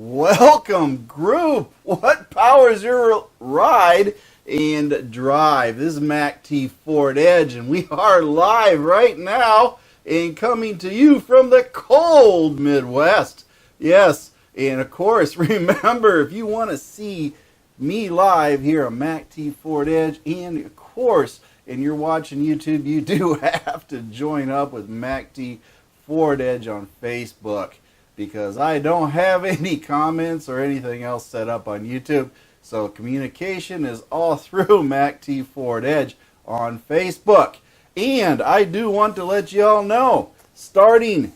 Welcome, group. What powers your ride and drive? This is MACTFORDEDGE, and we are live right now and coming to you from the cold Midwest. Yes, and of course, remember, if you want to see me live here on MACTFORDEDGE, and of course, and you're watching YouTube, you do have to join up with MACTFORDEDGE on Facebook, because I don't have any comments or anything else set up on YouTube. So communication is all through MACTFORDEDGE on Facebook. And I do want to let you all know, starting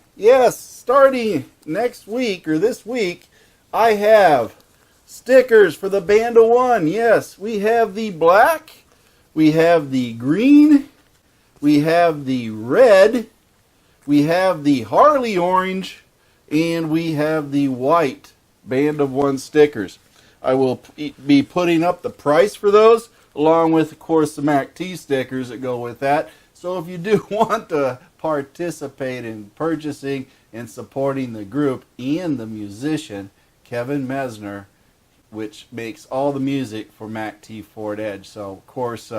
next week or this week, I have stickers for the Band of One. Yes, we have the black, we have the green, we have the red, we have the Harley orange, and we have the white Band of One stickers. I will be putting up the price for those, along with, of course, the MACT stickers that go with that. So if you do want to participate in purchasing and supporting the group and the musician, Kevin Messner, which makes all the music for MACTFORDEDGE. So, of course,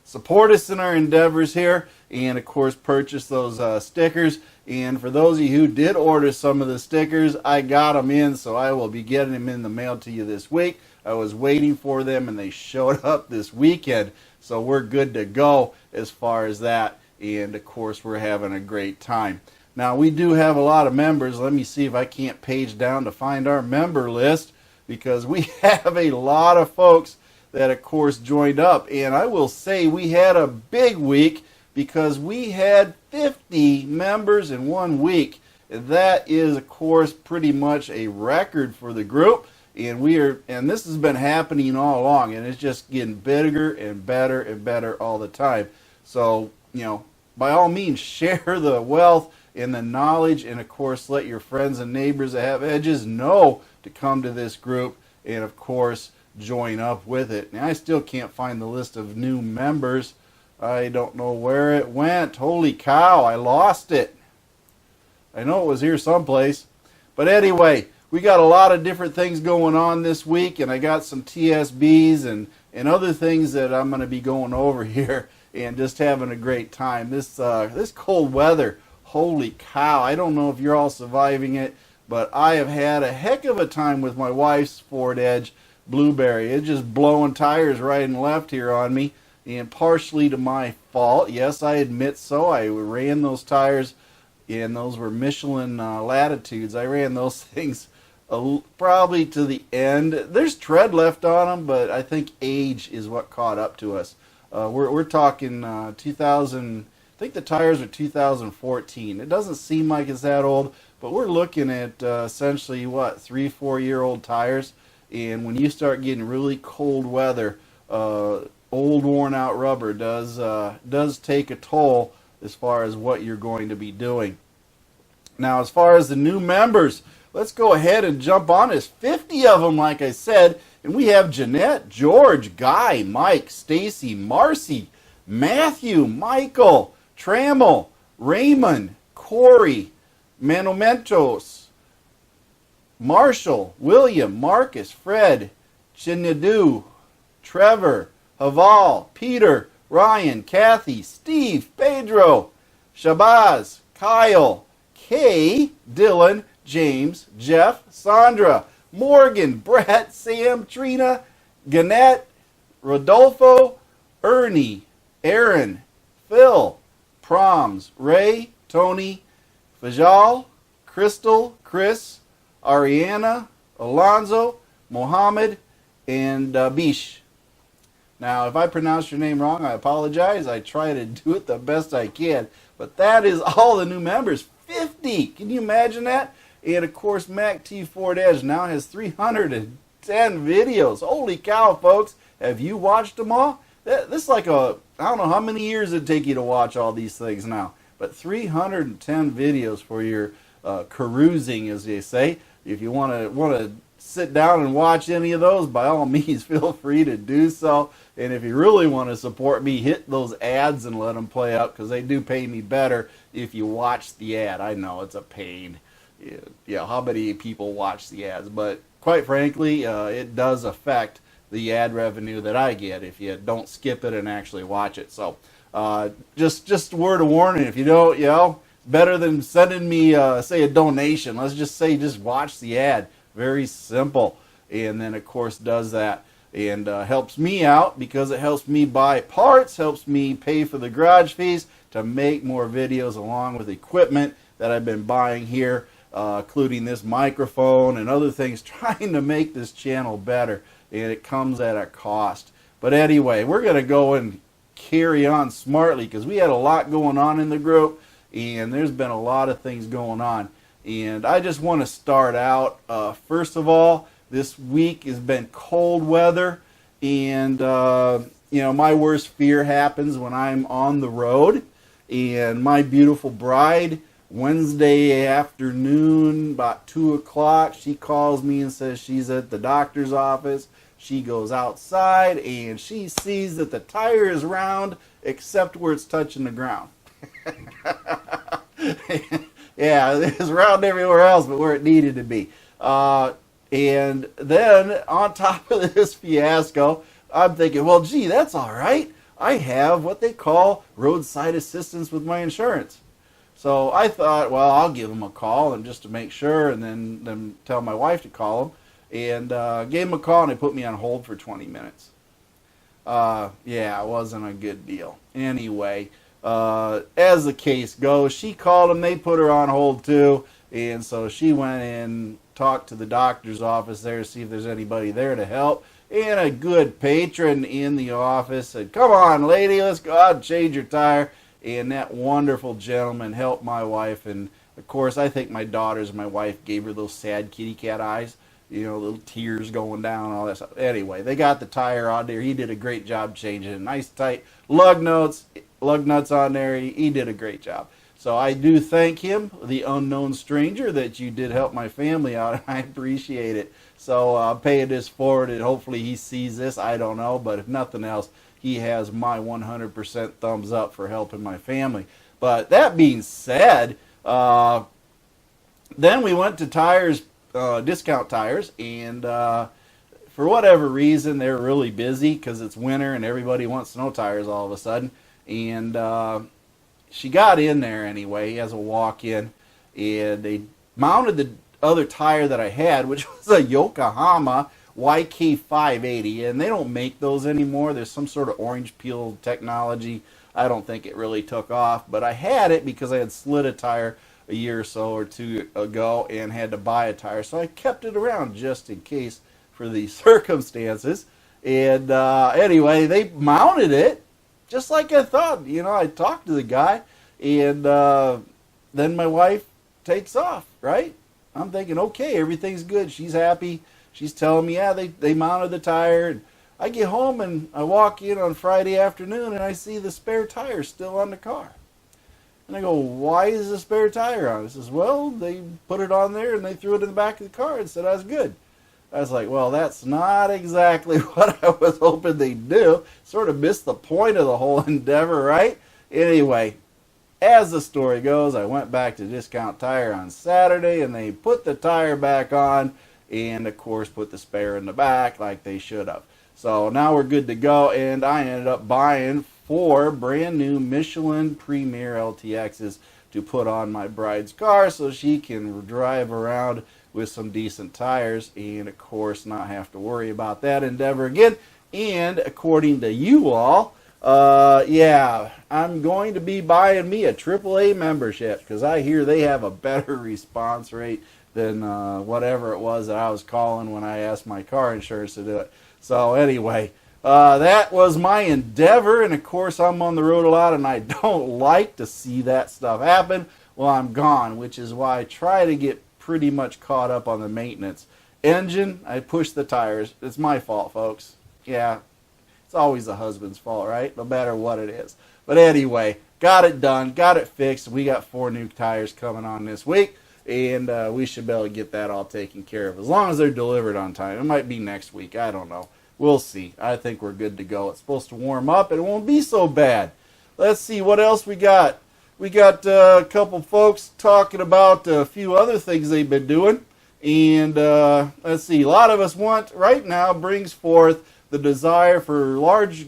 support us in our endeavors here, and, of course, purchase those stickers. And for those of you who did order some of the stickers, I got them in, so I will be getting them in the mail to you this week. I was waiting for them, and they showed up this weekend, so we're good to go as far as that. And, of course, we're having a great time. Now, we do have a lot of members. Let me see if I can't page down to find our member list, because we have a lot of folks that, of course, joined up. And I will say we had a big week, because we had 50 members in 1 week. That is, of course, pretty much a record for the group, and this has been happening all along, and it's just getting bigger and better all the time. So, by all means, share the wealth and the knowledge, and of course, let your friends and neighbors that have edges know to come to this group, and of course, join up with it. Now, I still can't find the list of new members. I don't know where it went. Holy cow, I lost it. I know it was here someplace. But anyway, we got a lot of different things going on this week, and I got some TSBs and other things that I'm going to be going over here and just having a great time. This cold weather, holy cow, I don't know if you're all surviving it, but I have had a heck of a time with my wife's Ford Edge Blueberry. It's just blowing tires right and left here on me. And partially to my fault. Yes, I admit so. I ran those tires, and those were Michelin Latitudes. I ran those things probably to the end. There's tread left on them, but I think age is what caught up to us. We're talking 2000. I think the tires are 2014. It doesn't seem like it's that old, but we're looking at essentially, 3-4 year old tires. And when you start getting really cold weather, old worn out rubber does take a toll as far as what you're going to be doing. Now, as far as the new members, let's go ahead and jump on. There's 50 of them, like I said, and we have Jeanette, George, Guy, Mike, Stacy, Marcy, Matthew, Michael, Trammell, Raymond, Corey, Manumentos, Marshall, William, Marcus, Fred, Chinadu, Trevor, Haval, Peter, Ryan, Kathy, Steve, Pedro, Shabazz, Kyle, Kay, Dylan, James, Jeff, Sandra, Morgan, Brett, Sam, Trina, Gannett, Rodolfo, Ernie, Aaron, Phil, Proms, Ray, Tony, Fajal, Crystal, Chris, Ariana, Alonzo, Mohammed, and Bish. Now, if I pronounce your name wrong, I apologize. I try to do it the best I can. But that is all the new members. 50! Can you imagine that? And, of course, MACTFORDEDGE now has 310 videos. Holy cow, folks. Have you watched them all? This is like I don't know how many years it'd take you to watch all these things now. But 310 videos for your carousing, as they say. If you want to sit down and watch any of those, by all means, feel free to do so. And if you really want to support me, hit those ads and let them play out, because they do pay me better if you watch the ad. I know it's a pain. yeah, how many people watch the ads. But quite frankly, it does affect the ad revenue that I get if you don't skip it and actually watch it. So just a word of warning, if you don't, better than sending me, say, a donation. Let's just say just watch the ad. Very simple. And then, of course, does that. And helps me out because it helps me buy parts, helps me pay for the garage fees to make more videos along with equipment that I've been buying here, including this microphone and other things, trying to make this channel better. And it comes at a cost. But anyway, we're going to go and carry on smartly because we had a lot going on in the group, and there's been a lot of things going on. And I just want to start out, first of all, this week has been cold weather, and my worst fear happens when I'm on the road. And my beautiful bride, Wednesday afternoon, about 2 o'clock, she calls me and says she's at the doctor's office. She goes outside and she sees that the tire is round except where it's touching the ground. Yeah, it's round everywhere else but where it needed to be. And then on top of this fiasco, I'm thinking, well, gee, that's all right. I have what they call roadside assistance with my insurance. So I thought, well, I'll give them a call and just to make sure, and then tell my wife to call them. And gave them a call, and they put me on hold for 20 minutes. Yeah, it wasn't a good deal. Anyway, as the case goes, she called them. They put her on hold too. And so she went in, talked to the doctor's office there to see if there's anybody there to help. And a good patron in the office said, come on, lady, let's go out and change your tire. And that wonderful gentleman helped my wife. And, of course, I think my daughters and my wife gave her those sad kitty cat eyes. Little tears going down, all that stuff. Anyway, they got the tire on there. He did a great job changing it. Nice, tight lug nuts on there. He did a great job. So I do thank him, the unknown stranger, that you did help my family out, and I appreciate it. So I'm paying this forward, and hopefully he sees this. I don't know, but if nothing else, he has my 100% thumbs up for helping my family. But that being said, then we went to tires, discount tires, and for whatever reason, they're really busy because it's winter and everybody wants snow tires all of a sudden. And she got in there anyway as a walk-in, and they mounted the other tire that I had, which was a Yokohama YK580, and they don't make those anymore. There's some sort of orange peel technology. I don't think it really took off, but I had it because I had slid a tire a year or so or two ago and had to buy a tire, so I kept it around just in case for these circumstances. And anyway, they mounted it just like I thought. I talked to the guy, and then my wife takes off, right? I'm thinking, okay, everything's good. She's happy. She's telling me, yeah, they mounted the tire. And I get home, and I walk in on Friday afternoon, and I see the spare tire still on the car. And I go, why is the spare tire on? He says, well, they put it on there, and they threw it in the back of the car and said I was good. I was like, well, that's not exactly what I was hoping they'd do. Sort of missed the point of the whole endeavor, right? Anyway, as the story goes, I went back to Discount Tire on Saturday, and they put the tire back on, and, of course, put the spare in the back like they should have. So now we're good to go, and I ended up buying 4 brand new Michelin Premier LTXs to put on my bride's car so she can drive around with some decent tires and, of course, not have to worry about that endeavor again. And according to you all, yeah, I'm going to be buying me a AAA membership because I hear they have a better response rate than whatever it was that I was calling when I asked my car insurance to do it. So anyway, that was my endeavor, and of course I'm on the road a lot, and I don't like to see that stuff happen while I'm gone, which is why I try to get pretty much caught up on the maintenance. Engine, I push the tires. It's my fault, folks. Yeah, it's always the husband's fault, right? No matter what it is. But anyway, got it done, got it fixed. We got 4 new tires coming on this week, and we should be able to get that all taken care of as long as they're delivered on time. It might be next week. I don't know. We'll see. I think we're good to go. It's supposed to warm up, and it won't be so bad. Let's see what else we got. we got a couple folks talking about a few other things they've been doing. And let's see, a lot of us right now brings forth the desire for large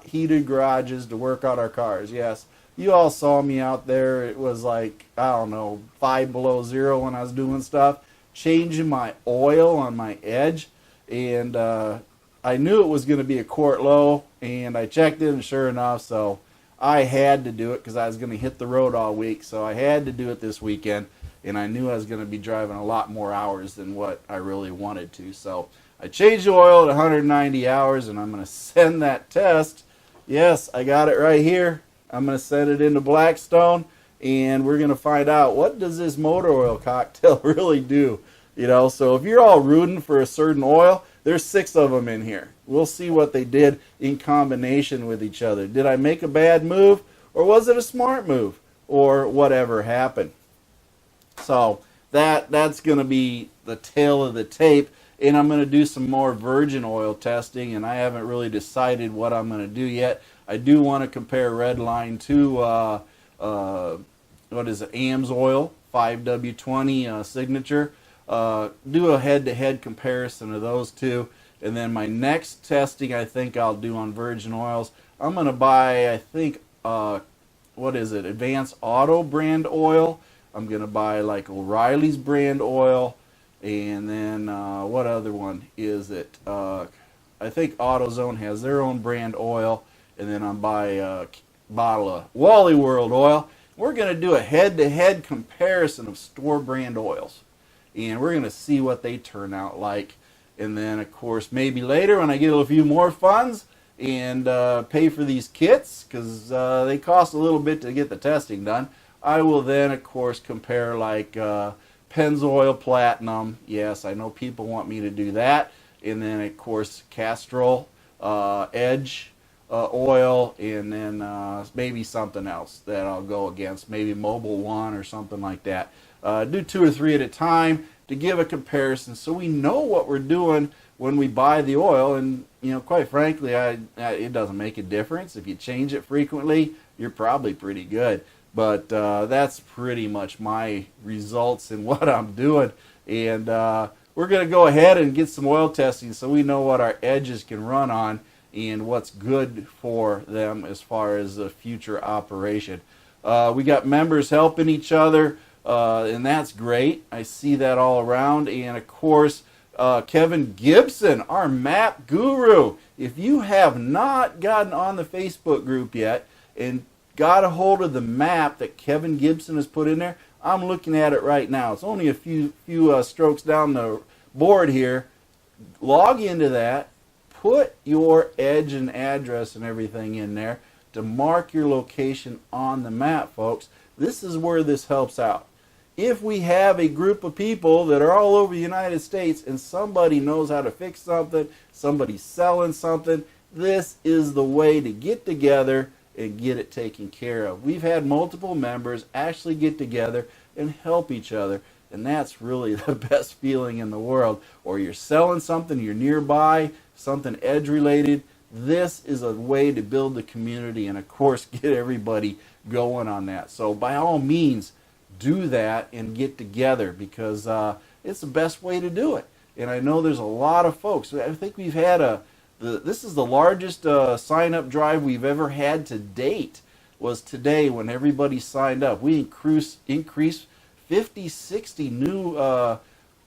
heated garages to work on our cars. Yes, you all saw me out there. It was like, I don't know, 5 below zero when I was doing stuff, changing my oil on my edge. And I knew it was going to be a quart low, and I checked it, and sure enough, so I had to do it because I was going to hit the road all week. So I had to do it this weekend. And I knew I was going to be driving a lot more hours than what I really wanted to. So I changed the oil at 190 hours, and I'm going to send that test. Yes, I got it right here. I'm going to send it into Blackstone, and we're going to find out, what does this motor oil cocktail really do? You know, so if you're all rooting for a certain oil, there's 6 of them in here. We'll see what they did in combination with each other. Did I make a bad move, or was it a smart move, or whatever happened? So that's going to be the tail of the tape, and I'm going to do some more virgin oil testing, and I haven't really decided what I'm going to do yet. I do want to compare Redline to what is it, AMS oil 5W20 signature. Do a head-to-head comparison of those two, and then my next testing I think I'll do on virgin oils. I'm going to buy, I think, what is it, Advanced Auto brand oil. I'm going to buy like O'Reilly's brand oil, and then what other one is it? I think AutoZone has their own brand oil, and then I'll buy a bottle of Wally World oil. We're going to do a head-to-head comparison of store brand oils, and we're going to see what they turn out like. And then, of course, maybe later when I get a few more funds and pay for these kits, because they cost a little bit to get the testing done, I will then, of course, compare like Pennzoil Platinum. Yes, I know people want me to do that. And then, of course, Castrol Edge oil, and then maybe something else that I'll go against, maybe Mobil One or something like that. Do 2 or 3 at a time to give a comparison so we know what we're doing when we buy the oil. And, you know, quite frankly, it doesn't make a difference. If you change it frequently, you're probably pretty good. But that's pretty much my results in what I'm doing. And we're going to go ahead and get some oil testing so we know what our edges can run on and what's good for them as far as the future operation. We got members helping each other, and that's great. I see that all around. And, of course, Kevin Gibson, our map guru. If you have not gotten on the Facebook group yet and got a hold of the map that Kevin Gibson has put in there, I'm looking at it right now. It's only a few strokes down the board here. Log into that, put your edge and address and everything in there to mark your location on the map, folks. This is where this helps out. If we have a group of people that are all over the United States and somebody knows how to fix something, somebody's selling something, this is the way to get together and get it taken care of. We've had multiple members actually get together and help each other, and that's really the best feeling in the world. Or you're selling something, you're nearby, something edge related. This is a way to build the community and, of course, get everybody going on that. So by all means, do that and get together, because it's the best way to do it. And I know there's a lot of folks. I think we've had this is the largest sign-up drive we've ever had to date, was today when everybody signed up. We increased 50, 60 new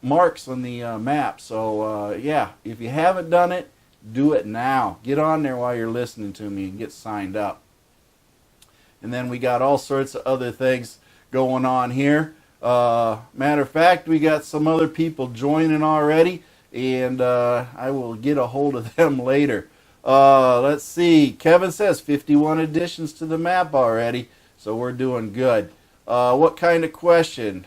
marks on the map. So, yeah, if you haven't done it, do it now. Get on there while you're listening to me and get signed up. And then we got all sorts of other things going on here. Matter of fact, we got some other people joining already, and I will get a hold of them later. Let's see. Kevin says 51 additions to the map already, so we're doing good. What kind of question?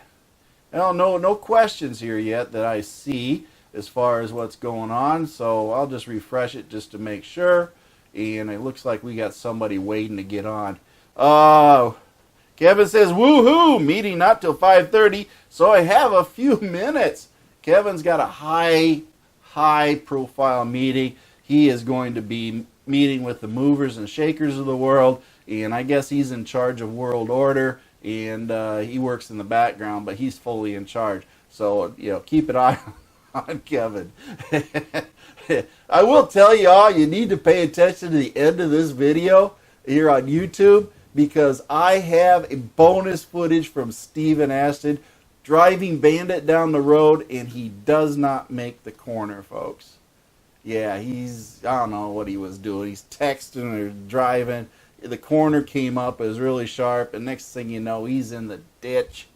Well, no questions here yet that I see as far as what's going on, so I'll just refresh it just to make sure. And it looks like we got somebody waiting to get on. Kevin says, woohoo, meeting not till 5:30, so I have a few minutes. Kevin's got a high profile meeting. He is going to be meeting with the movers and shakers of the world, and I guess he's in charge of World Order, and he works in the background, but he's fully in charge. So, keep an eye on Kevin. I will tell you all, you need to pay attention to the end of this video here on YouTube, because I have a bonus footage from Steven Ashton driving Bandit down the road, and he does not make the corner, folks. Yeah, I don't know what he was doing. He's texting or driving. The corner came up, it was really sharp, and next thing you know, he's in the ditch.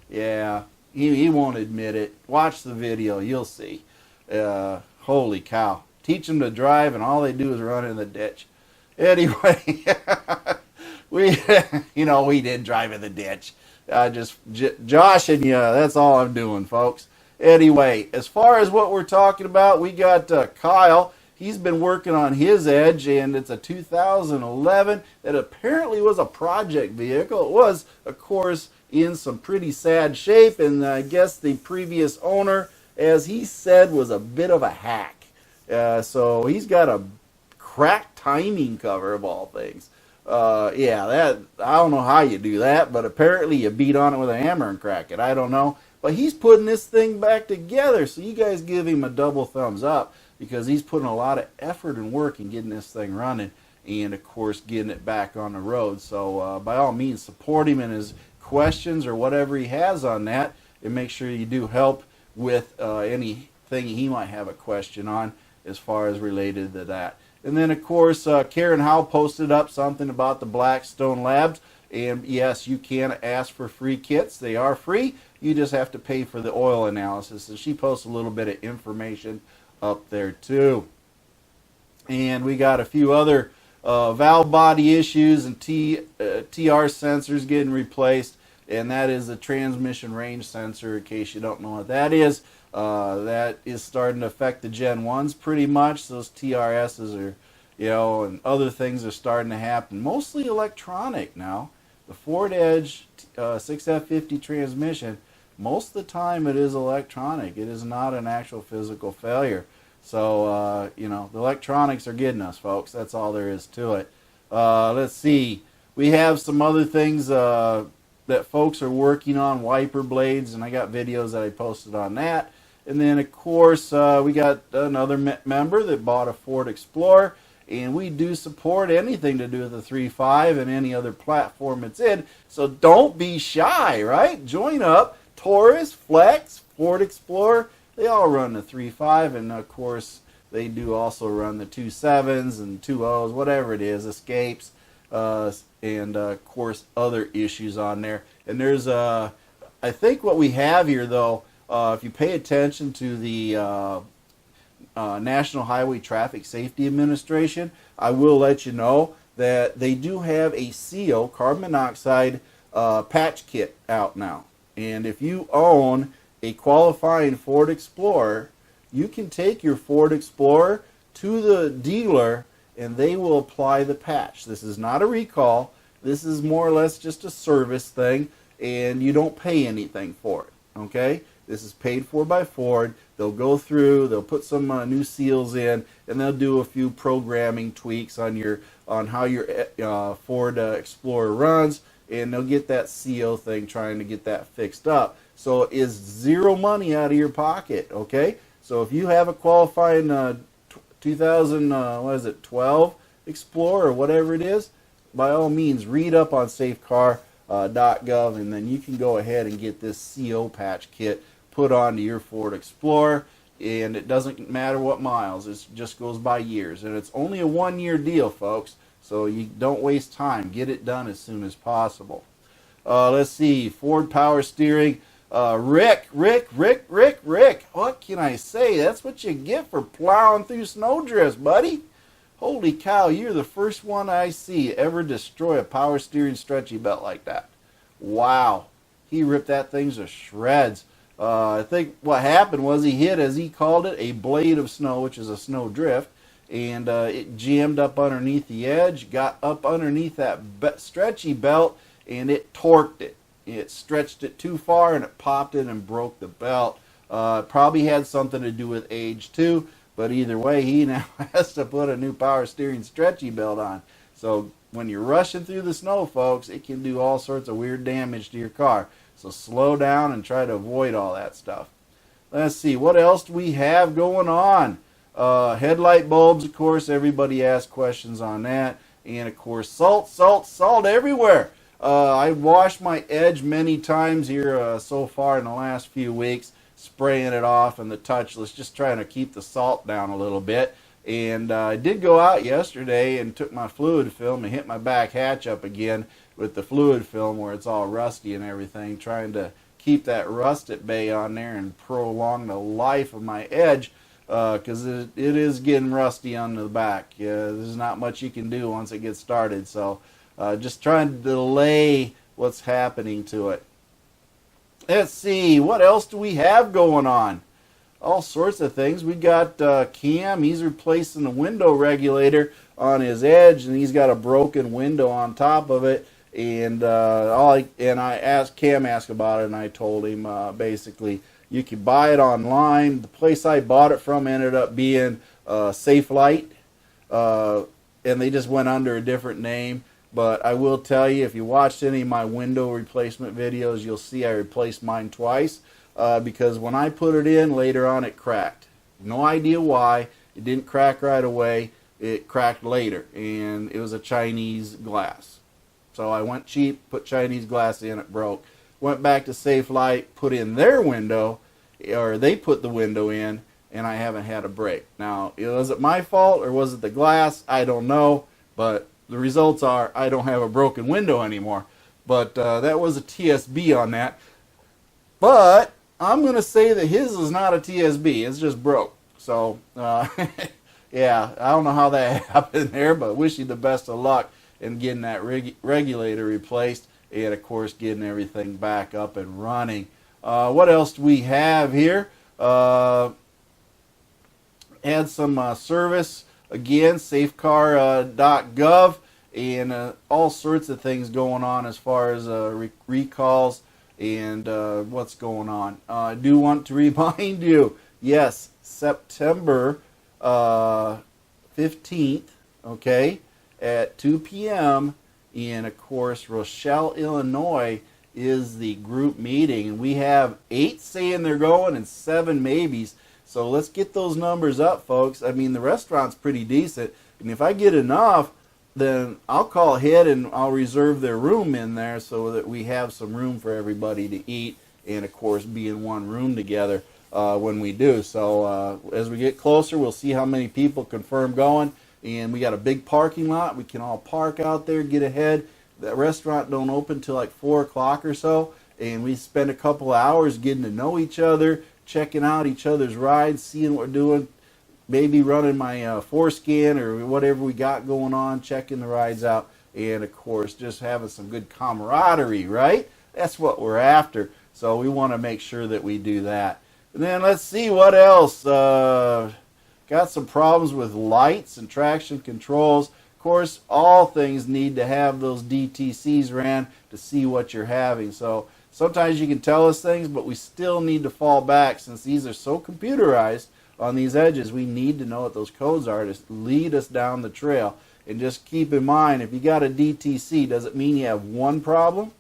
Yeah, he won't admit it. Watch the video, you'll see. Holy cow. Teach them to drive, and all they do is run in the ditch. Anyway, we didn't drive in the ditch. Just joshing you, that's all I'm doing, folks. Anyway, as far as what we're talking about, we got Kyle. He's been working on his Edge, and it's a 2011 that apparently was a project vehicle. It was, of course, in some pretty sad shape, and I guess the previous owner, as he said, was a bit of a hack. So he's got a cracked timing cover, of all things. I don't know how you do that, but apparently you beat on it with a hammer and crack it. I don't know. But he's putting this thing back together, so you guys give him a double thumbs up, because he's putting a lot of effort and work in getting this thing running, and of course getting it back on the road. So by all means, support him in his questions or whatever he has on that, and make sure you do help with anything he might have a question on as far as related to that. And then of course Karen Howe posted up something about the Blackstone Labs, and yes, you can ask for free kits. They are free. You just have to pay for the oil analysis, and she posts a little bit of information up there too. And we got a few other valve body issues and TR sensors getting replaced, and that is the transmission range sensor, in case you don't know what that is. That is starting to affect the Gen 1s pretty much. Those TRSs are, and other things are starting to happen. Mostly electronic now. The Ford Edge 6F50 transmission, most of the time it is electronic. It is not an actual physical failure. So, the electronics are getting us, folks. That's all there is to it. Let's see. We have some other things that folks are working on, wiper blades, and I got videos that I posted on that. And then, of course, we got another member that bought a Ford Explorer, and we do support anything to do with the 3.5 and any other platform it's in. So don't be shy, right? Join up. Taurus, Flex, Ford Explorer, they all run the 3.5, and of course they do also run the 2.7s and 2.0s, whatever it is, Escapes, and of course other issues on there. And there's I think what we have here, though, if you pay attention to the National Highway Traffic Safety Administration, I will let you know that they do have a CO, carbon monoxide patch kit out now. And if you own a qualifying Ford Explorer, you can take your Ford Explorer to the dealer and they will apply the patch. This is not a recall. This is more or less just a service thing, and you don't pay anything for it. Okay? This is paid for by Ford. They'll go through, they'll put some new seals in, and they'll do a few programming tweaks on how your Ford Explorer runs, and they'll get that CO thing, trying to get that fixed up. So it is zero money out of your pocket, okay? So if you have a qualifying 2012 Explorer or whatever it is, by all means, read up on safecar.gov, and then you can go ahead and get this CO patch kit put onto your Ford Explorer, and it doesn't matter what miles. It just goes by years, and it's only a one-year deal, folks. So you don't waste time. Get it done as soon as possible. Let's see. Ford Power Steering. Rick. What can I say? That's what you get for plowing through snowdrifts, buddy. Holy cow, you're the first one I see ever destroy a power steering stretchy belt like that. Wow. He ripped that thing to shreds. I think what happened was he hit, as he called it, a blade of snow, which is a snow drift. And it jammed up underneath the edge, got up underneath that stretchy belt, and it torqued it. It stretched it too far, and it popped it and broke the belt. Probably had something to do with age too, but either way, he now has to put a new power steering stretchy belt on. So when you're rushing through the snow, folks, it can do all sorts of weird damage to your car. So slow down and try to avoid all that stuff. Let's see, what else do we have going on? Headlight bulbs, of course, everybody asks questions on that. And of course, salt everywhere. I've washed my edge many times here so far in the last few weeks, spraying it off and the touchless, just trying to keep the salt down a little bit. And I did go out yesterday and took my fluid film and hit my back hatch up again with the fluid film where it's all rusty and everything, trying to keep that rust at bay on there and prolong the life of my edge, because it is getting rusty on the back. There's not much you can do once it gets started, so just trying to delay what's happening to it. Let's see, what else do we have going on? All sorts of things. We got Cam, he's replacing the window regulator on his edge, and he's got a broken window on top of it. And Cam asked about it, and I told him basically you can buy it online. The place I bought it from ended up being Safe Light, and they just went under a different name. But I will tell you, if you watched any of my window replacement videos, you'll see I replaced mine twice because when I put it in, later on it cracked. No idea why. It didn't crack right away. It cracked later, and it was a Chinese glass. So I went cheap, put Chinese glass in, it broke. Went back to Safe Light, put in their window, or they put the window in, and I haven't had a break. Now, was it my fault or was it the glass? I don't know, but the results are I don't have a broken window anymore. But that was a TSB on that. But I'm going to say that his is not a TSB. It's just broke. So, yeah, I don't know how that happened there, but wish you the best of luck in getting that regulator replaced, and of course getting everything back up and running. What else do we have here? Had some service again, safecar.gov, and all sorts of things going on as far as recalls and what's going on. I do want to remind you, yes, September 15th, okay, at 2 p.m. in, of course, Rochelle, Illinois is the group meeting. And we have 8 saying they're going and 7 maybes. So let's get those numbers up, folks. I mean, the restaurant's pretty decent. And if I get enough, then I'll call ahead and I'll reserve their room in there so that we have some room for everybody to eat and, of course, be in one room together when we do. So as we get closer, we'll see how many people confirm going. And we got a big parking lot. We can all park out there, get ahead. The restaurant don't open till like 4 o'clock or so. And we spend a couple hours getting to know each other, checking out each other's rides, seeing what we're doing, maybe running my forescan or whatever we got going on, checking the rides out. And, of course, just having some good camaraderie, right? That's what we're after. So we want to make sure that we do that. And then let's see what else. Got some problems with lights and traction controls. Of course, all things need to have those DTCs ran to see what you're having. So sometimes you can tell us things, but we still need to fall back since these are so computerized on these edges. We need to know what those codes are to lead us down the trail. And just keep in mind, if you got a DTC, does it mean you have one problem,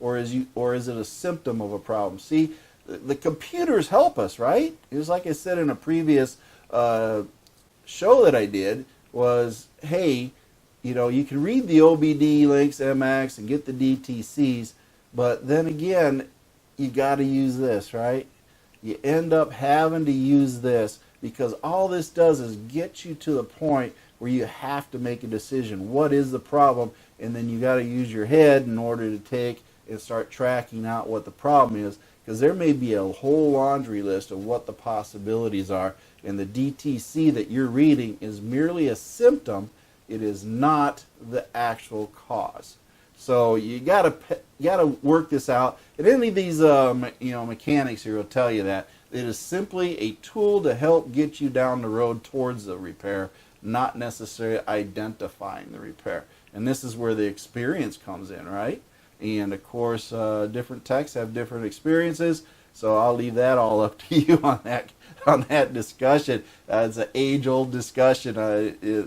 or is it a symptom of a problem? See, the computers help us, right? It was like I said in a previous show that I did was, hey, you can read the OBD links, MX, and get the DTCs, but then again, you got to use this, right? You end up having to use this because all this does is get you to the point where you have to make a decision. What is the problem? And then you got to use your head in order to take and start tracking out what the problem is, because there may be a whole laundry list of what the possibilities are. And the DTC that you're reading is merely a symptom. It is not the actual cause. So you gotta work this out. And any of these mechanics here will tell you that it is simply a tool to help get you down the road towards the repair, not necessarily identifying the repair. And this is where the experience comes in, right? And of course, different techs have different experiences. So I'll leave that all up to you on that discussion. It's an age-old discussion,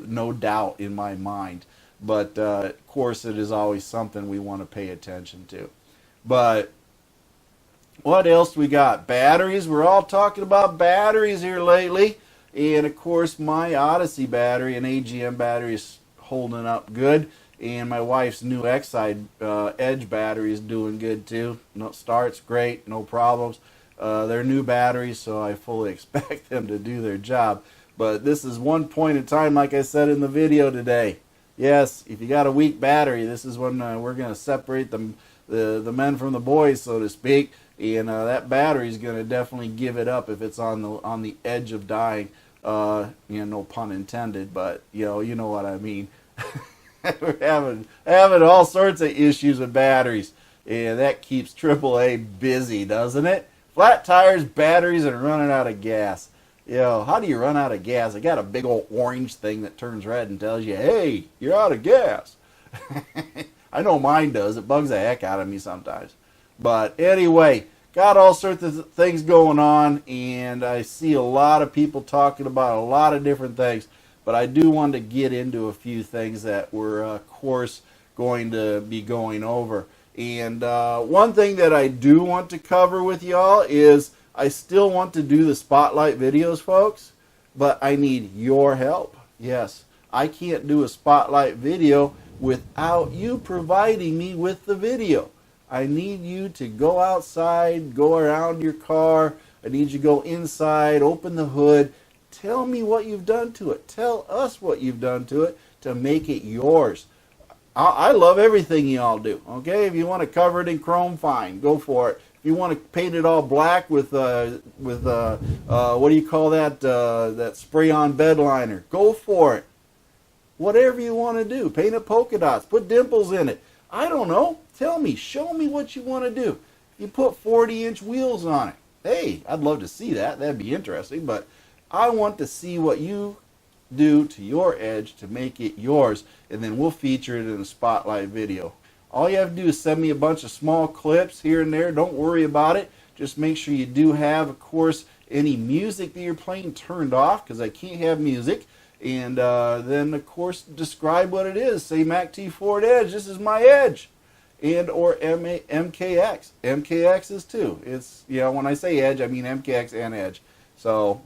no doubt in my mind. But of course, it is always something we want to pay attention to. But what else we got? Batteries. We're all talking about batteries here lately. And of course, my Odyssey battery, an AGM battery, is holding up good. And my wife's new Xside Edge battery is doing good too. No starts great, no problems. They're new batteries, so I fully expect them to do their job. But this is one point in time, like I said in the video today. Yes, if you got a weak battery, this is when we're going to separate the men from the boys, so to speak. And that battery is going to definitely give it up if it's on the edge of dying. No pun intended, but you know what I mean. We're having all sorts of issues with batteries, and that keeps AAA busy, doesn't it? Flat tires, batteries, and running out of gas. How do you run out of gas? I got a big old orange thing that turns red and tells you, hey, you're out of gas. I know mine does. It bugs the heck out of me sometimes. But anyway, got all sorts of things going on, and I see a lot of people talking about a lot of different things. But I do want to get into a few things that we're, of course, going to be going over. And one thing that I do want to cover with y'all is I still want to do the spotlight videos, folks, but I need your help. Yes, I can't do a spotlight video without you providing me with the video. I need you to go outside, go around your car. I need you to go inside, open the hood. Tell me what you've done to it. Tell us what you've done to it to make it yours. I love everything y'all do. Okay, if you want to cover it in chrome, fine, go for it. If you want to paint it all black with what do you call that? That spray-on bed liner, go for it. Whatever you want to do, paint it polka dots, put dimples in it. I don't know. Tell me, show me what you want to do. You put 40-inch wheels on it. Hey, I'd love to see that. That'd be interesting, but I want to see what you do to your Edge to make it yours, and then we'll feature it in a spotlight video. All you have to do is send me a bunch of small clips here and there. Don't worry about it. Just make sure you do have, of course, any music that you're playing turned off, because I can't have music. And then, of course, describe what it is. Say MACTFORDEDGE, this is my Edge. And or MKX. MKX is too. It's, when I say Edge, I mean MKX and Edge. So,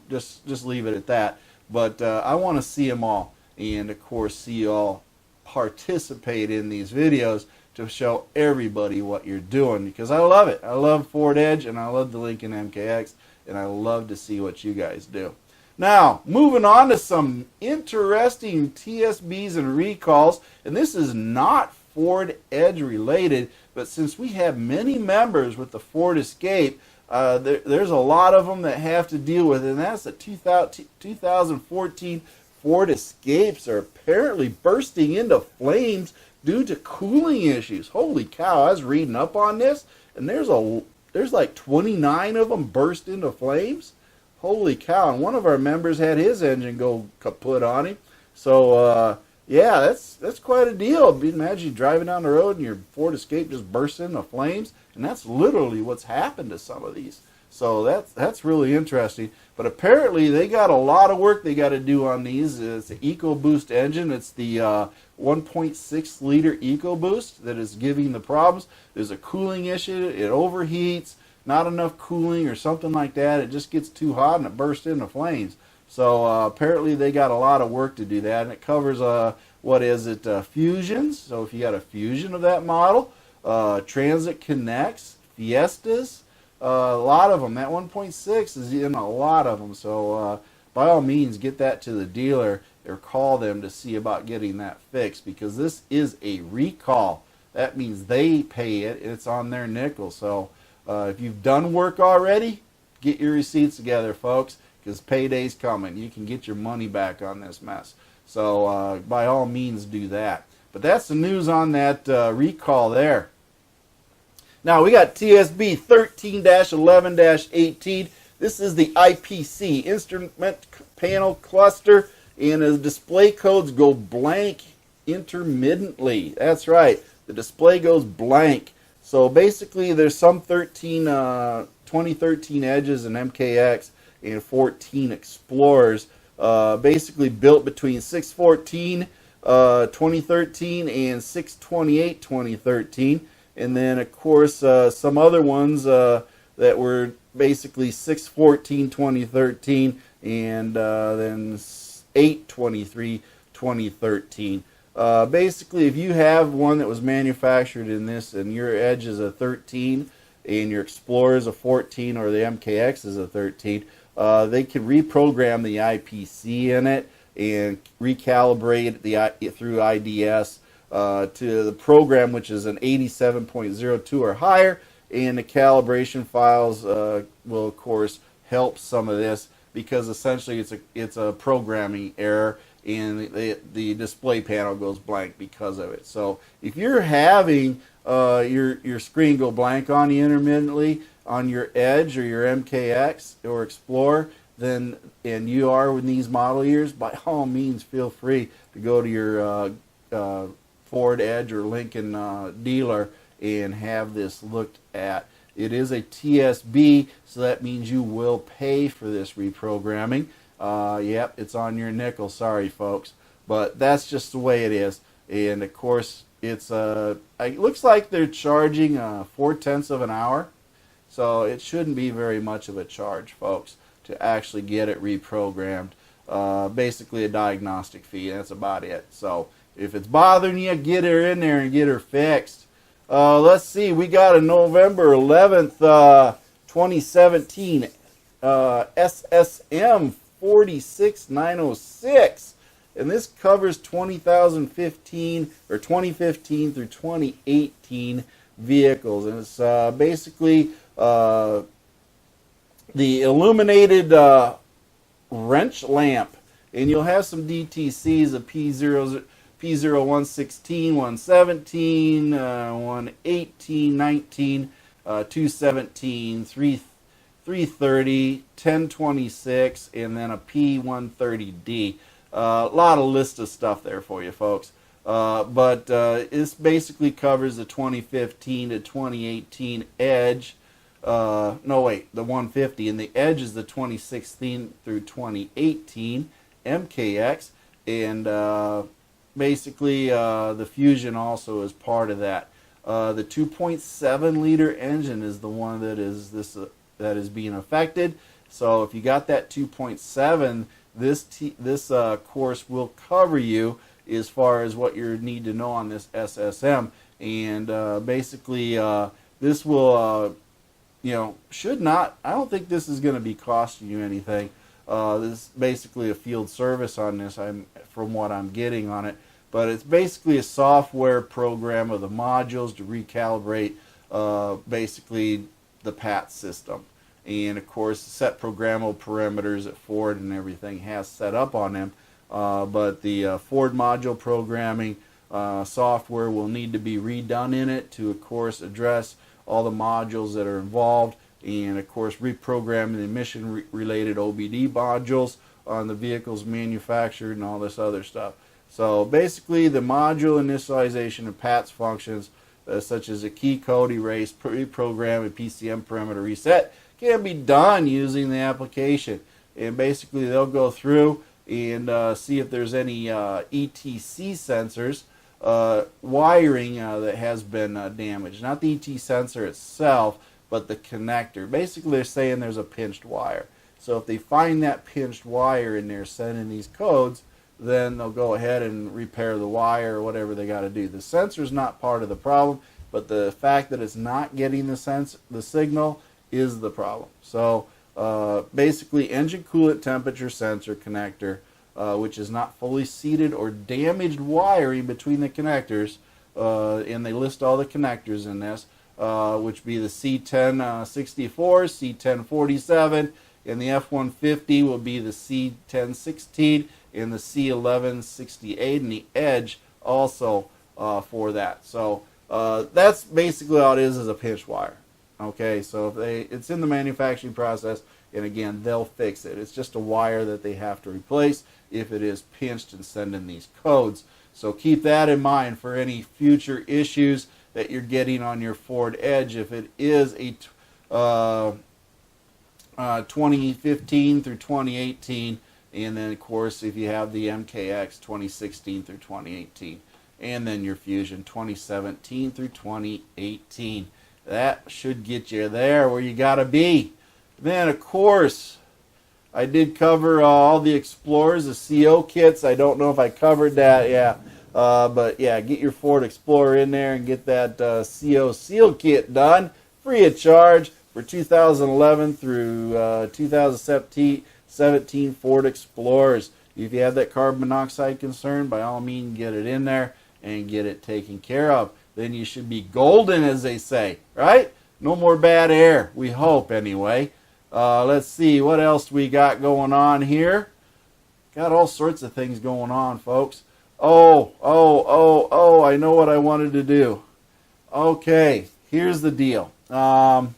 just leave it at that. But I want to see them all. And, of course, see you all participate in these videos to show everybody what you're doing. Because I love it. I love Ford Edge, and I love the Lincoln MKX. And I love to see what you guys do. Now, moving on to some interesting TSBs and recalls. And this is not Ford Edge related, but since we have many members with the Ford Escape, there's a lot of them that have to deal with it, and that's the 2014 Ford Escapes are apparently bursting into flames due to cooling issues. Holy cow, I was reading up on this, and there's like 29 of them burst into flames. Holy cow, and one of our members had his engine go kaput on him. So, yeah, that's quite a deal. Imagine driving down the road and your Ford Escape just bursts into flames, and that's literally what's happened to some of these. So that's really interesting. But apparently they got a lot of work they got to do on these. It's the EcoBoost engine. It's the 1.6 liter EcoBoost that is giving the problems. There's a cooling issue. It overheats, not enough cooling or something like that. It just gets too hot and it bursts into flames. So apparently they got a lot of work to do that, and it covers Fusions. So if you got a Fusion of that model, Transit Connects, Fiestas, a lot of them. That 1.6 is in a lot of them. So by all means, get that to the dealer or call them to see about getting that fixed, because this is a recall. That means they pay it. It's on their nickel. So if you've done work already, get your receipts together, folks, because payday's coming. You can get your money back on this mess. So by all means, do that. But that's the news on that recall there. Now we got TSB 13-11-18. This is the IPC, Instrument Panel Cluster, and the display codes go blank intermittently. That's right. The display goes blank. So basically there's some 2013 Edges and MKX and 14 Explorers, basically built between 614 2013 and 628 2013. And then, of course, some other ones that were basically 614 2013 and then 823 2013. Basically, if you have one that was manufactured in this and your Edge is a 13 and your Explorer is a 14 or the MKX is a 13, they can reprogram the IPC in it and recalibrate through IDS to the program, which is an 87.02 or higher, and the calibration files will, of course, help some of this, because essentially it's a programming error and the display panel goes blank because of it. So if you're having your screen go blank on you intermittently on your Edge or your MKX or Explorer, then, and you are in these model years, by all means feel free to go to your Ford Edge or Lincoln dealer and have this looked at. It is a TSB, so that means you will pay for this reprogramming. Yep, it's on your nickel. Sorry, folks, but that's just the way it is. And of course, it's it looks like they're charging 4/10 of an hour, so it shouldn't be very much of a charge, folks, to actually get it reprogrammed. Basically, a diagnostic fee. That's about it. So if it's bothering you, get her in there and get her fixed. Let's see, we got a November 11th, 2017 SSM 46906, and this covers 2015 or 2015 through 2018 vehicles, and it's basically the illuminated wrench lamp, and you'll have some DTCs of P0, 116, 117, 118, 19, 217, 330, 1026, and then a P130D. A lot of list of stuff there for you, folks. But this basically covers the 2015 to 2018 Edge. No, wait, the 150, and the Edge is the 2016 through 2018 MKX, and basically the Fusion also is part of that. The 2.7 liter engine is the one that is being affected. So if you got that 2.7, this course will cover you as far as what you need to know on this SSM, and basically this will should not, I don't think this is going to be costing you anything. This is basically a field service on this, from what I'm getting on it, but it's basically a software program of the modules to recalibrate basically the PAT system. And of course, set programmable parameters that Ford and everything has set up on them. But the Ford module programming software will need to be redone in it to, of course, address all the modules that are involved, and of course reprogramming the emission related OBD modules on the vehicles manufactured and all this other stuff. So basically, the module initialization of PATS functions such as a key code erase, reprogram, and PCM parameter reset can be done using the application. And basically they'll go through and see if there's any ETC sensors wiring that has been damaged. Not the ET sensor itself, but the connector. Basically they're saying there's a pinched wire. So if they find that pinched wire and they're sending these codes, then they'll go ahead and repair the wire or whatever they got to do. The sensor's not part of the problem, but the fact that it's not getting the signal is the problem. So basically, engine coolant temperature sensor connector, which is not fully seated or damaged wiring between the connectors, and they list all the connectors in this, which be the C1064, C1047, and the F150 will be the C1016 and the C1168, and the Edge also for that. So that's basically all it is a pinch wire. Okay, so if it's in the manufacturing process, and again, they'll fix it. It's just a wire that they have to replace if it is pinched and sending these codes. So keep that in mind for any future issues that you're getting on your Ford Edge. If it is a 2015 through 2018 And then, of course, if you have the MKX 2016 through 2018. And then your Fusion 2017 through 2018. That should get you there where you got to be. Then, of course, I did cover all the Explorers, the CO kits. I don't know if I covered that. Yeah. But, yeah, get your Ford Explorer in there and get that CO seal kit done free of charge for 2011 through 2017 Ford Explorers. If you have that carbon monoxide concern, by all means, get it in there and get it taken care of. Then you should be golden, as they say, right? No more bad air, we hope, anyway. Let's see, what else we got going on here? Got all sorts of things going on, folks. Oh, I know what I wanted to do. Okay, here's the deal. I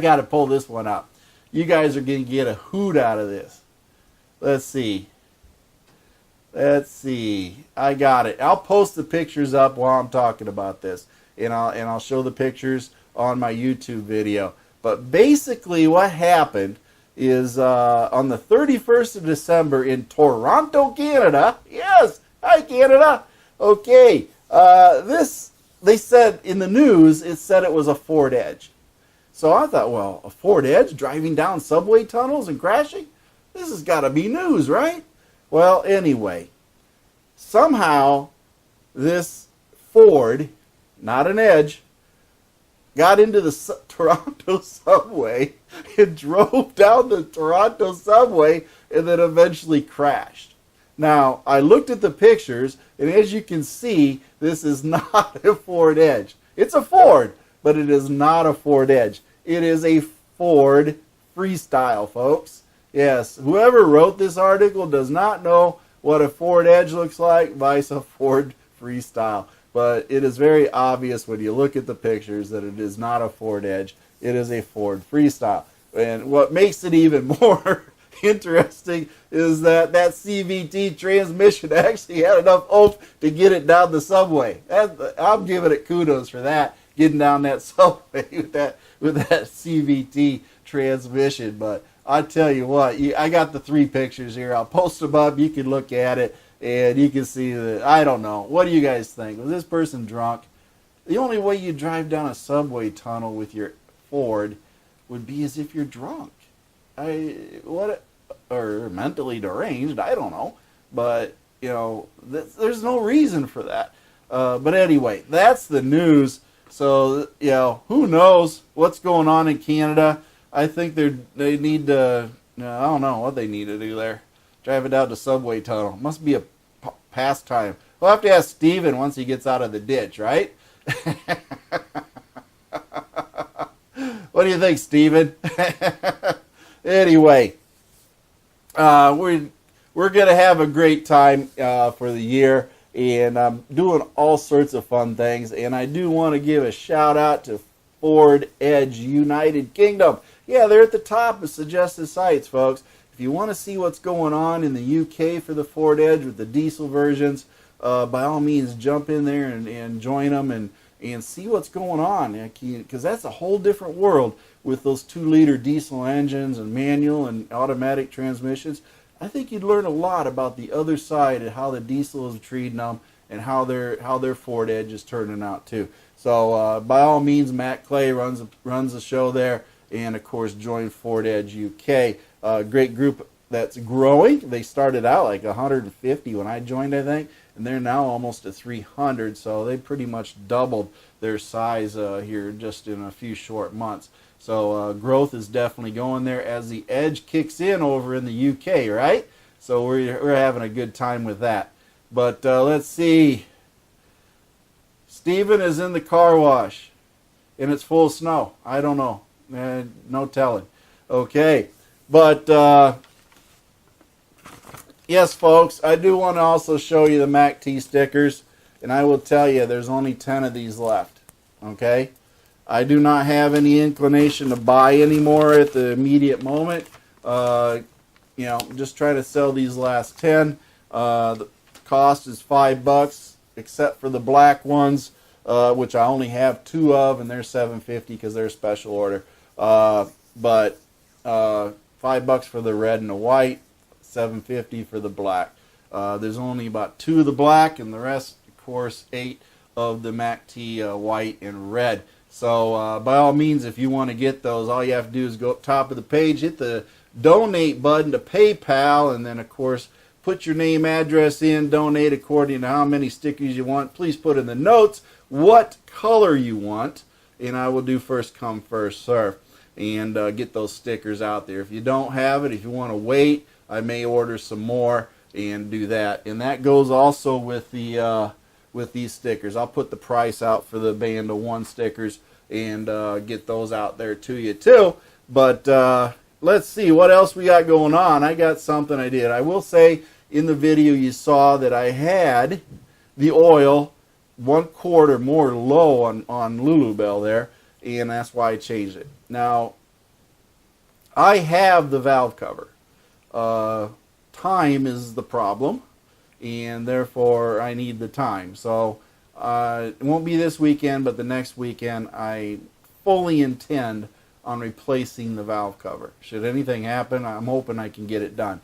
got to pull this one up. You guys are going to get a hoot out of this. Let's see. I got it. I'll post the pictures up while I'm talking about this, and I'll show the pictures on my YouTube video. But basically, what happened is on the 31st of December in Toronto, Canada. Yes, hi Canada. Okay, they said in the news, it said it was a Ford Edge. So I thought, well, a Ford Edge driving down subway tunnels and crashing? This has got to be news, right? Well, anyway, somehow this Ford, not an Edge, got into the Toronto subway and drove down the Toronto subway and then eventually crashed. Now, I looked at the pictures, and as you can see, this is not a Ford Edge. It's a Ford, but it is not a Ford Edge. It is a Ford Freestyle, folks. Yes, whoever wrote this article does not know what a Ford Edge looks like, vice a Ford Freestyle. But it is very obvious when you look at the pictures that it is not a Ford Edge. It is a Ford Freestyle. And what makes it even more interesting is that CVT transmission actually had enough oomph to get it down the subway. I'm giving it kudos for that, getting down that subway with that CVT transmission. But I tell you what, I got the 3 pictures here. I'll post them up. You can look at it. And you can see that, I don't know. What do you guys think? Was this person drunk? The only way you drive down a subway tunnel with your Ford would be as if you're drunk. Or mentally deranged, I don't know. But, you know, there's no reason for that. But anyway, that's the news. So, you know, who knows what's going on in Canada. I think they need to, I don't know what they need to do there. Drive it down the subway tunnel. Must be a pastime. We'll have to ask Steven once he gets out of the ditch, right? What do you think, Steven? Anyway, we're going to have a great time for the year, and I'm doing all sorts of fun things, and I do want to give a shout out to Ford Edge United Kingdom. Yeah, they're at the top of suggested sites, folks. If you want to see what's going on in the UK for the Ford Edge with the diesel versions, by all means jump in there and join them and see what's going on. Because that's a whole different world with those 2-liter diesel engines and manual and automatic transmissions. I think you'd learn a lot about the other side and how the diesel is treating them and how their Ford Edge is turning out too. So by all means, Matt Clay runs the show there, and of course join Ford Edge UK. Great group that's growing. They started out like 150 when I joined, I think, and they're now almost at 300. So they pretty much doubled their size here just in a few short months. So growth is definitely going there as the Edge kicks in over in the UK, right? So we're having a good time with that. But let's see. Steven is in the car wash, and it's full of snow. I don't know. No telling. Okay. But, yes, folks, I do want to also show you the MACT stickers, and I will tell you there's only 10 of these left, okay? I do not have any inclination to buy any more at the immediate moment. You know, just try to sell these last 10. The cost is $5, except for the black ones, which I only have 2 of, and they're $7.50 because they're a special order. $5 for the red and the white, $7.50 for the black. There's only about 2 of the black, and the rest, of course, 8 of the MACT white and red. So by all means, if you want to get those, all you have to do is go up top of the page, hit the donate button to PayPal, and then of course put your name, address in, donate according to how many stickers you want. Please put in the notes what color you want, and I will do first come, first serve, and get those stickers out there. If you don't have it, if you want to wait, I may order some more and do that. And that goes also with the with these stickers. I'll put the price out for the Band of One stickers and get those out there to you too. But let's see what else we got going on. I got something I did. I will say in the video you saw that I had the oil 1/4 more low on Lulubell there, and that's why I changed it. Now, I have the valve cover. Time is the problem, and therefore I need the time. So it won't be this weekend, but the next weekend I fully intend on replacing the valve cover. Should anything happen, I'm hoping I can get it done.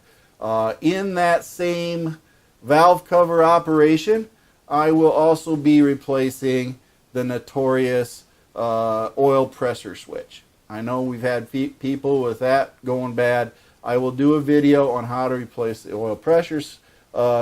In that same valve cover operation, I will also be replacing the notorious oil pressure switch. I know we've had people with that going bad. I will do a video on how to replace the oil pressure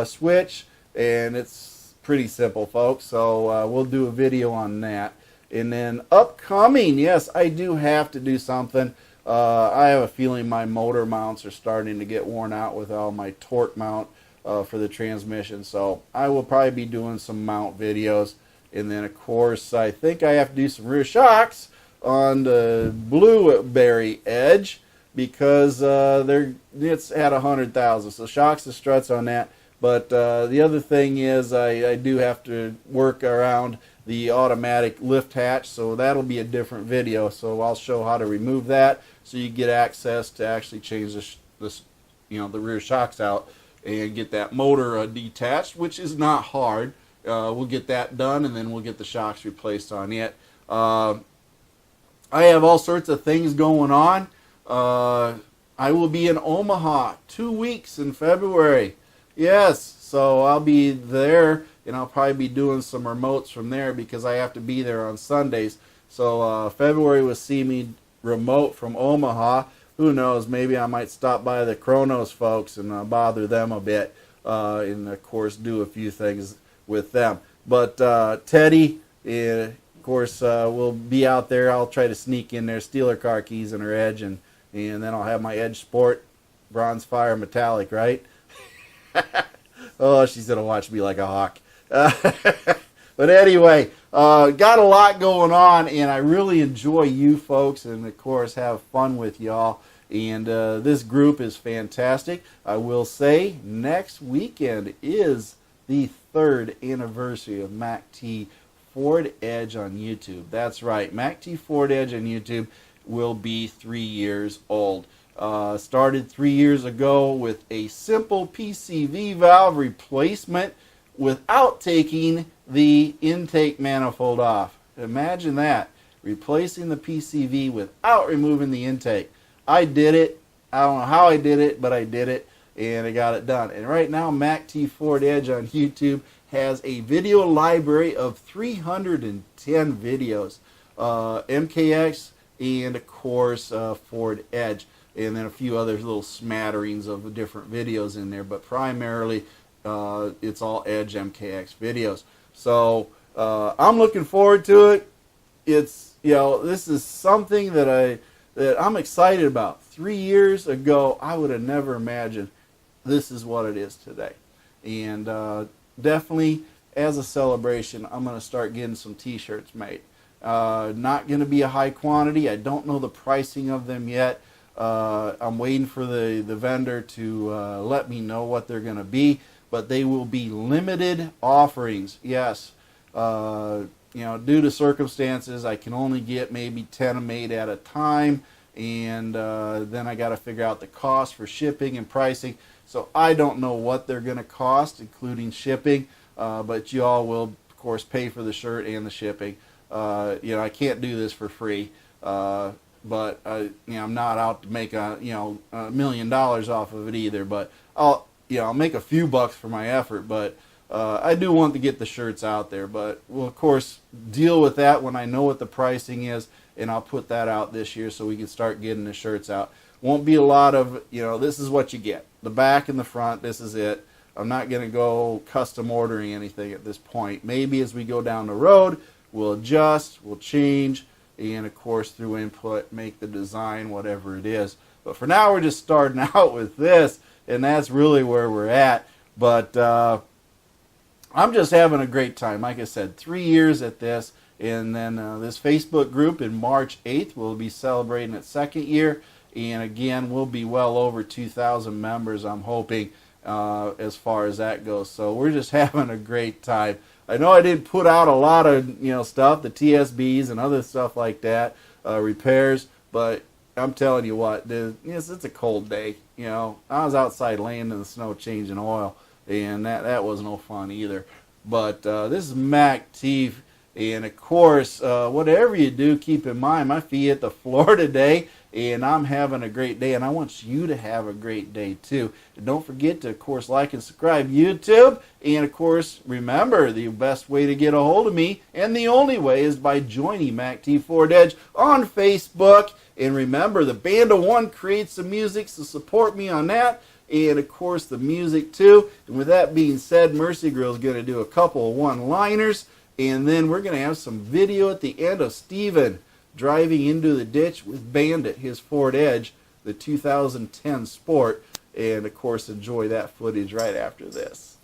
switch, and it's pretty simple, folks. So we'll do a video on that. And then upcoming, yes, I do have to do something. I have a feeling my motor mounts are starting to get worn out with all my torque mount for the transmission. So I will probably be doing some mount videos. And then, of course, I think I have to do some rear shocks on the Blueberry Edge, because it's at 100,000. So shocks and struts on that. But the other thing is I do have to work around the automatic lift hatch, so that'll be a different video. So I'll show how to remove that, so you get access to actually change the rear shocks out and get that motor detached, which is not hard. We'll get that done, and then we'll get the shocks replaced on it. I have all sorts of things going on. I will be in Omaha 2 weeks in February. Yes, so I'll be there, and I'll probably be doing some remotes from there because I have to be there on Sundays. So February will see me remote from Omaha. Who knows, maybe I might stop by the Kronos folks and bother them a bit, and of course do a few things with them. But Teddy, of course, will be out there. I'll try to sneak in there, steal her car keys and her Edge, and then I'll have my Edge Sport Bronze Fire Metallic, right? Oh, she's going to watch me like a hawk. But anyway, got a lot going on, and I really enjoy you folks, and of course have fun with y'all. And this group is fantastic. I will say next weekend is the 3rd anniversary of MACT Ford Edge on YouTube. That's right, MACT Ford Edge on YouTube will be 3 years old. Started 3 years ago with a simple PCV valve replacement without taking the intake manifold off. Imagine that, replacing the PCV without removing the intake. I did it. I don't know how I did it, but I did it, and I got it done. And right now, MACT Ford Edge on YouTube has a video library of 310 videos, MKX, and of course Ford Edge, and then a few other little smatterings of different videos in there, but primarily it's all Edge MKX videos. So I'm looking forward to it. It's, this is something that I'm excited about. 3 years ago, I would have never imagined this is what it is today. And definitely, as a celebration, I'm going to start getting some t-shirts made. Not going to be a high quantity. I don't know the pricing of them yet. I'm waiting for the vendor to let me know what they're going to be, but they will be limited offerings. Yes, due to circumstances, I can only get maybe 10 made at a time, and then I got to figure out the cost for shipping and pricing. So I don't know what they're going to cost, including shipping, but you all will, of course, pay for the shirt and the shipping. I can't do this for free. but I'm not out to make $1 million off of it either. But I'll make a few bucks for my effort. But I do want to get the shirts out there. But we'll of course deal with that when I know what the pricing is, and I'll put that out this year so we can start getting the shirts out. Won't be a lot of this is what you get, the back and the front. This is it. I'm not going to go custom ordering anything at this point. Maybe as we go down the road, we'll adjust, we'll change, and of course through input make the design whatever it is. But for now we're just starting out with this, and that's really where we're at. But I'm just having a great time. Like I said, 3 years at this, and then this Facebook group in March 8th we'll be celebrating its second year, and again we'll be well over 2,000 members, I'm hoping, as far as that goes. So we're just having a great time. I know I didn't put out a lot of stuff, the TSBs and other stuff like that, repairs, but I'm telling you what, it's a cold day. I was outside laying in the snow changing oil, and that was no fun either. But this is MACT, and of course, whatever you do, keep in mind my feet hit the floor today, and I'm having a great day, and I want you to have a great day too. And don't forget to, of course, like and subscribe YouTube, and of course, remember the best way to get a hold of me, and the only way, is by joining MACTFORDEDGE on Facebook. And remember, the Band of One creates the music, so support me on that, and of course the music too. And with that being said, Mercy Girl's going to do a couple of one-liners, and then we're going to have some video at the end of Steven driving into the ditch with Bandit, his Ford Edge, the 2010 Sport, and of course enjoy that footage right after this.